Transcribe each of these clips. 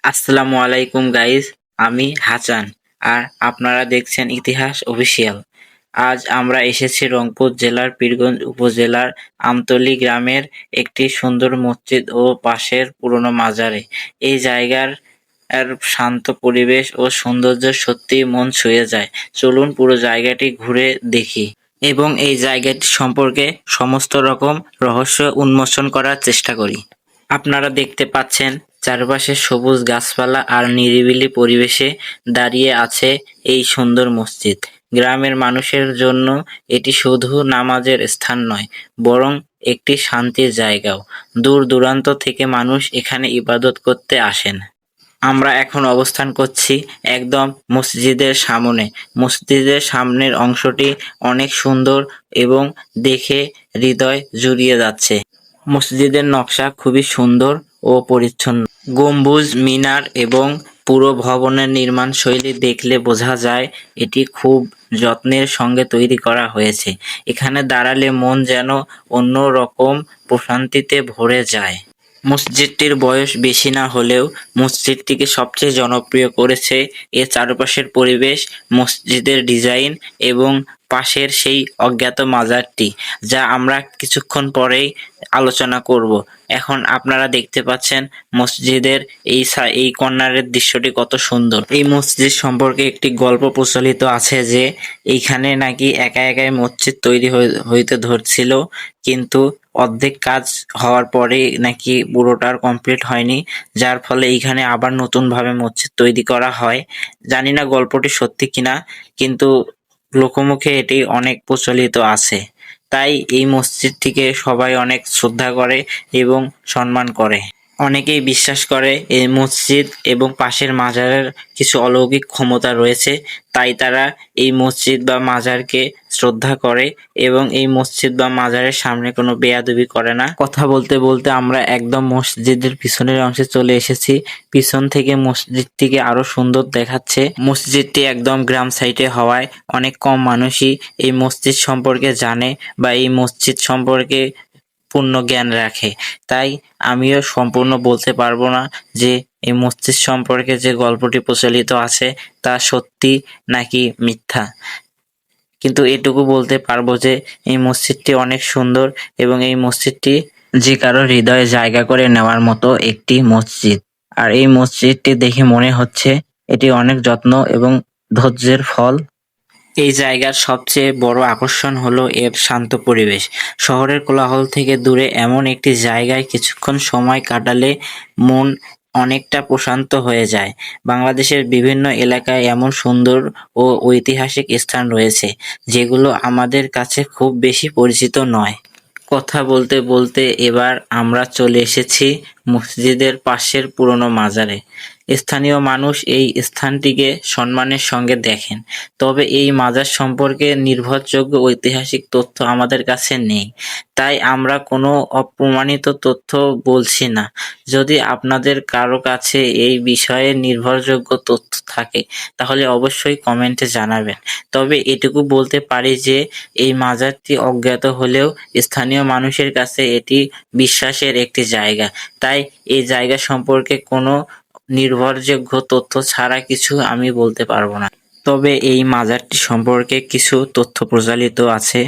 আসসালামু আলাইকুম গাইস, আমি হাসান আর আপনারা দেখছেন ইতিহাস অফিসিয়াল। আজ আমরা এসেছি রংপুর জেলার পীরগঞ্জ উপজেলার আমতলী গ্রামের একটি সুন্দর মসজিদ ও পাশের পুরনো মাজারে। এই জায়গার শান্ত পরিবেশ ও সৌন্দর্য সত্যিই মন ছুঁয়ে যায়। চলুন পুরো জায়গাটি ঘুরে দেখি এবং এই জায়গাটি সম্পর্কে সমস্ত রকম রহস্য উন্মোচন করার চেষ্টা করি। আপনারা দেখতে পাচ্ছেন চারপাশে সবুজ গাছপালা আর নিরিবিলি পরিবেশে দাঁড়িয়ে আছে এই সুন্দর মসজিদ। গ্রামের মানুষের জন্য এটি শুধু নামাজের স্থান নয়, বরং একটি শান্তির জায়গাও। দূর দূরান্ত থেকে মানুষ এখানে ইবাদত করতে আসেন। আমরা এখন অবস্থান করছি একদম মসজিদের সামনে। মসজিদের সামনের অংশটি অনেক সুন্দর এবং দেখে হৃদয় জুড়িয়ে যাচ্ছে। মসজিদের নকশা খুবই সুন্দর ও পরিচ্ছন্ন। গম্বুজ, মিনার এবং পুরো ভবনের নির্মাণ শৈলী দেখলে বোঝা যায় এটি খুব যত্নের সঙ্গে তৈরি করা হয়েছে। এখানে দাঁড়ালে মন যেন অন্য রকম প্রশান্তিতে ভরে যায়। মসজিদটির বয়স বেশি না হলেও মসজিদটিকে সবচেয়ে জনপ্রিয় করেছে এর চারপাশের পরিবেশ, মসজিদের ডিজাইন এবং পাশের সেই অজ্ঞাত মাজারটি, যা আমরা কিছুক্ষণ পরেই আলোচনা করব। এখন আপনারা দেখতে পাচ্ছেন মসজিদের এই কর্নারের দৃশ্যটি কত সুন্দর। এই মসজিদ সম্পর্কে একটি গল্প প্রচলিত আছে যে এইখানে নাকি একা একাই মসজিদ তৈরি হইতে ধরছিল, কিন্তু অর্ধেক কাজ হওয়ার পরে নাকি পুরোটার কমপ্লিট হয়নি, যার ফলে এইখানে আবার নতুনভাবে মসজিদ তৈরি করা হয়। জানি না গল্পটি সত্যি কিনা, কিন্তু লোকমুখে এটি অনেক প্রচলিত আছে। তাই এই মসজিদটিকে সবাই অনেক শ্রদ্ধা করে এবং সম্মান করে। অনেকেই বিশ্বাস করে এই মসজিদ এবং পাশের মাজারের কিছু অলৌকিক ক্ষমতা রয়েছে, তাই তারা এই মসজিদ বা মাজারকে শ্রদ্ধা করে এবং এই মসজিদ বা মাজারের সামনে কোনো বেয়াদবি করে না। কথা বলতে বলতে আমরা একদম মসজিদের পিছনের অংশে চলে এসেছি। পিছন থেকে মসজিদটিকে আরো সুন্দর দেখাচ্ছে। মসজিদটি একদম গ্রাম সাইডে হওয়ায় অনেক কম মানুষই এই মসজিদ সম্পর্কে জানে বা এই মসজিদ সম্পর্কে পূর্ণ জ্ঞান রাখে। তাই আমিও সম্পূর্ণ বলতে পারবো না যে এই মসজিদ সম্পর্কে যে গল্পটি প্রচলিত আছে তা সত্যি নাকি মিথ্যা, কিন্তু এটুকু বলতে পারবো যে এই মসজিদটি অনেক সুন্দর এবং এই মসজিদটি যে কারো হৃদয়ে জায়গা করে নেওয়ার মতো একটি মসজিদ। আর এই মসজিদটি দেখে মনে হচ্ছে এটি অনেক যত্ন এবং ধৈর্যের ফল। এই জায়গার সবচেয়ে বড় আকর্ষণ হলো এর শান্ত পরিবেশ। শহরের কোলাহল থেকে দূরে এমন একটি জায়গায় কিছুক্ষণ সময় কাটালে মন অনেকটা প্রশান্ত হয়ে যায়। বাংলাদেশের বিভিন্ন এলাকায় এমন সুন্দর ও ঐতিহাসিক স্থান রয়েছে যেগুলো আমাদের কাছে খুব বেশি পরিচিত নয়। কথা বলতে বলতে এবার আমরা চলে এসেছি মসজিদের পাশের পুরনো মাজারে। স্থানীয় মানুষ এই স্থানটিকে সম্মানের সঙ্গে দেখেন, তবে এই মাজার সম্পর্কে নির্ভরযোগ্য ঐতিহাসিক তথ্য আমাদের কাছে নেই, তাই আমরা কোনো অপ্রমাণিত তথ্য বলছি না। যদি আপনাদের কারো কাছে এই বিষয়ে নির্ভরযোগ্য তথ্য থাকে তাহলে অবশ্যই কমেন্টে জানাবেন। তবে এটুকু বলতে পারি যে এই মাজারটি অজ্ঞাত হলেও স্থানীয় মানুষের কাছে এটি বিশ্বাসের একটি জায়গা। তাই এই জায়গা সম্পর্কে কোনো নির্ভরযোগ্য তথ্য ছাড়া কিছু আমি বলতে পারবো না। তবে এই মাজারটি সম্পর্কে কিছু তথ্য প্রচলিত আছে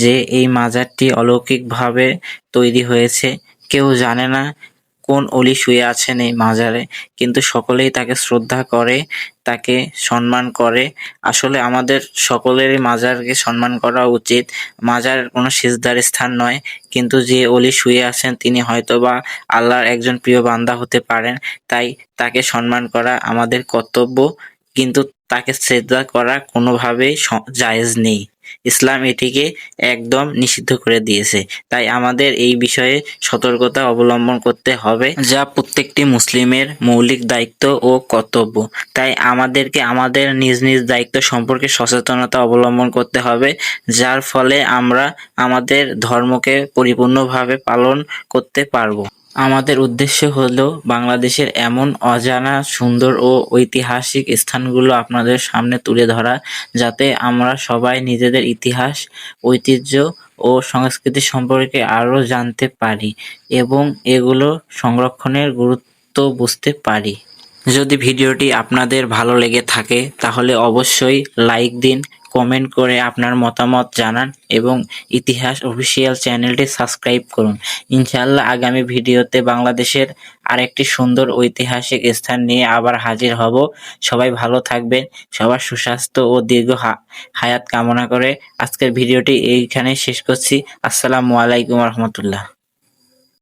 যে এই মাজারটি অলৌকিকভাবে তৈরি হয়েছে। কেউ জানে না কোন অলি শুয়ে আছেন এই মাজারে, কিন্তু সকলেই তাকে শ্রদ্ধা করে, তাকে সম্মান করে। আসলে আমাদের সকলেরই মাজারকে সম্মান করা উচিত। মাজার কোনো সিজদার স্থান নয়, কিন্তু যে অলি শুয়ে আছেন তিনি হয়তোবা আল্লাহর একজন প্রিয় বান্দা হতে পারেন। তাই তাকে সম্মান করা আমাদের কর্তব্য, কিন্তু তাকে সিজদা করা কোনোভাবেই জায়েজ নেই। ইসলাম এটিকে একদম নিষিদ্ধ করে দিয়েছে। তাই আমাদের এই বিষয়ে সতর্কতা অবলম্বন করতে হবে, যা প্রত্যেকটি মুসলিমের মৌলিক দায়িত্ব ও কর্তব্য। তাই আমাদেরকে আমাদের নিজ নিজ দায়িত্ব সম্পর্কে সচেতনতা অবলম্বন করতে হবে, যার ফলে আমরা আমাদের ধর্মকে পরিপূর্ণভাবে পালন করতে পারবো। আমাদের উদ্দেশ্য হলো বাংলাদেশের এমন অজানা সুন্দর ও ঐতিহাসিক স্থানগুলো আপনাদের সামনে তুলে ধরা, যাতে আমরা সবাই নিজেদের ইতিহাস, ঐতিহ্য ও সংস্কৃতি সম্পর্কে আরও জানতে পারি এবং এগুলো সংরক্ষণের গুরুত্ব বুঝতে পারি। যদি ভিডিওটি আপনাদের ভালো লেগে থাকে তাহলে অবশ্যই লাইক দিন, কমেন্ট করে আপনার মতামত জানান এবং ইতিহাস অফিসিয়াল চ্যানেলটি সাবস্ক্রাইব করুন। ইনশাআল্লাহ আগামী ভিডিওতে বাংলাদেশের আরেকটি সুন্দর ঐতিহাসিক স্থান নিয়ে আবার হাজির হব। সবাই ভালো থাকবেন, সবার সুস্বাস্থ্য ও দীর্ঘ হায়াত কামনা করে আজকের ভিডিওটি এইখানে শেষ করছি। আসসালামু আলাইকুম রহমতুল্লাহ।